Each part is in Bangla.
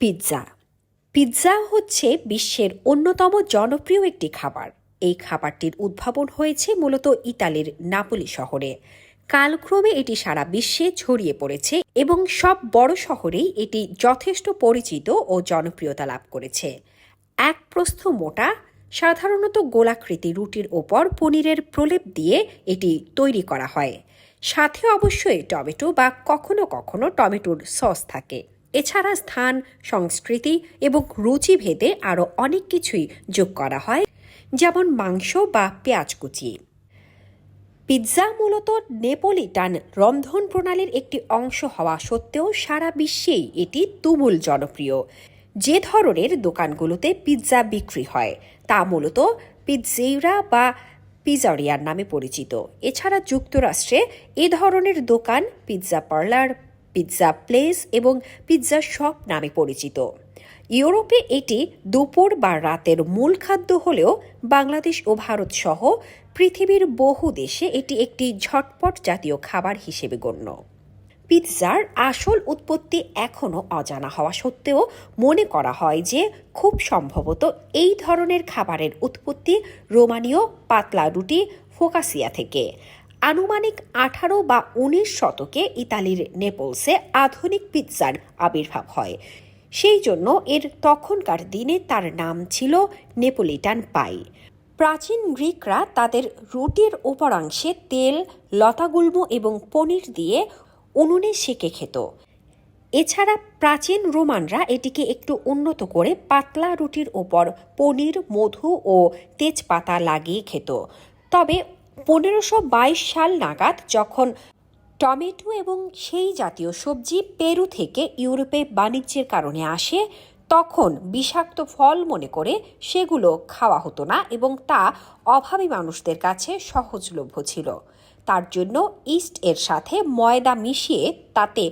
পিৎজা। পিৎজা হচ্ছে বিশ্বের অন্যতম জনপ্রিয় একটি খাবার। এই খাবারটির উদ্ভাবন হয়েছে মূলত ইতালির নাপোলি শহরে। কালক্রমে এটি সারা বিশ্বে ছড়িয়ে পড়েছে এবং সব বড় শহরেই এটি যথেষ্ট পরিচিত ও জনপ্রিয়তা লাভ করেছে। এক প্রস্থ মোটা, সাধারণত গোলাকৃতি রুটির ওপর পনিরের প্রলেপ দিয়ে এটি তৈরি করা হয়। সাথে অবশ্যই টমেটো বা কখনো কখনো টমেটোর সস থাকে। এছাড়া স্থান, সংস্কৃতি এবং রুচি ভেদে আরও অনেক কিছুই যোগ করা হয়, যেমন মাংস বা পেঁয়াজ কুচি। পিৎজা মূলত নেপোলিটান রন্ধন প্রণালীর একটি অংশ হওয়া সত্ত্বেও সারা বিশ্বেই এটি তুমুল জনপ্রিয়। যে ধরনের দোকানগুলোতে পিৎজা বিক্রি হয় তা মূলত পিৎজেইরা বা পিজারিয়ার নামে পরিচিত। এছাড়া যুক্তরাষ্ট্রে এ ধরনের দোকান পিৎজা পার্লার, পিৎজা প্লেস এবং পিৎজা শপ নামে পরিচিত। ইউরোপে এটি দুপুর বা রাতের মূল খাদ্য হলেও বাংলাদেশ ও ভারত সহ পৃথিবীর বহু দেশে এটি একটি ঝটপট জাতীয় খাবার হিসেবে গণ্য। পিৎজার আসল উৎপত্তি এখনও অজানা হওয়া সত্ত্বেও মনে করা হয় যে খুব সম্ভবত এই ধরনের খাবারের উৎপত্তি রোমানীয় পাতলা রুটি ফোকাসিয়া থেকে। আনুমানিক 18 বা 19 শতকে ইতালির নেপলসে আধুনিক পিৎজার আবির্ভাব হয়। সেই জন্য এর তখনকার দিনে তার নাম ছিল নেপোলিটান পাই। প্রাচীন গ্রিকরা তাদের রুটির উপরাংশে তেল, লতাগুল্ম এবং পনির দিয়ে উনুনে সেঁকে খেত। এছাড়া প্রাচীন রোমানরা এটিকে একটু উন্নত করে পাতলা রুটির ওপর পনির, মধু ও তেজপাতা লাগিয়ে খেত। তবে 1522 সাল নাগাদ যখন টমেটো এবং সেই জাতীয় সবজি পেরু থেকে ইউরোপে বাণিজ্যের কারণে আসে, তখন বিষাক্ত ফল মনে করে সেগুলো খাওয়া হতো না এবং তা অভাবী মানুষদের কাছে সহজলভ্য ছিল। তার জন্য ইস্ট এর সাথে ময়দা মিশিয়ে তাতে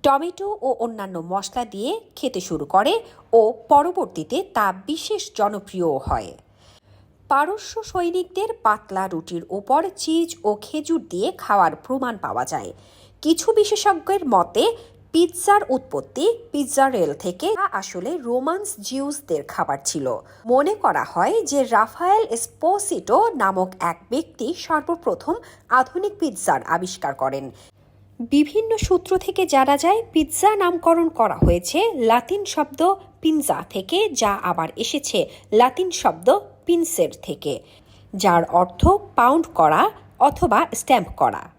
টমেটো ও অন্যান্য মশলা দিয়ে খেতে শুরু করে ও পরবর্তীতে তা বিশেষ জনপ্রিয়ও হয়। পারস্য সৈনিকদের পাতলা রুটির ওপর চিজ ও খেজুর দিয়ে খাওয়ার প্রমাণ পাওয়া যায়। কিছু বিশেষজ্ঞের মতে পিৎজার উৎপত্তি পিৎজারেল থেকে, তা আসলে রোমান্স জিউসদের খাবার ছিল। মনে করা হয় যে রাফায়েল এসপোসিটো নামক এক ব্যক্তি সর্বপ্রথম আধুনিক পিৎজার আবিষ্কার করেন। বিভিন্ন সূত্র থেকে জানা যায় পিৎজা নামকরণ করা হয়েছে লাতিন শব্দ পিনজা থেকে, যা আবার এসেছে লাতিন শব্দ পিনসের থেকে, যার অর্থ পাউন্ড করা অথবা স্ট্যাম্প করা।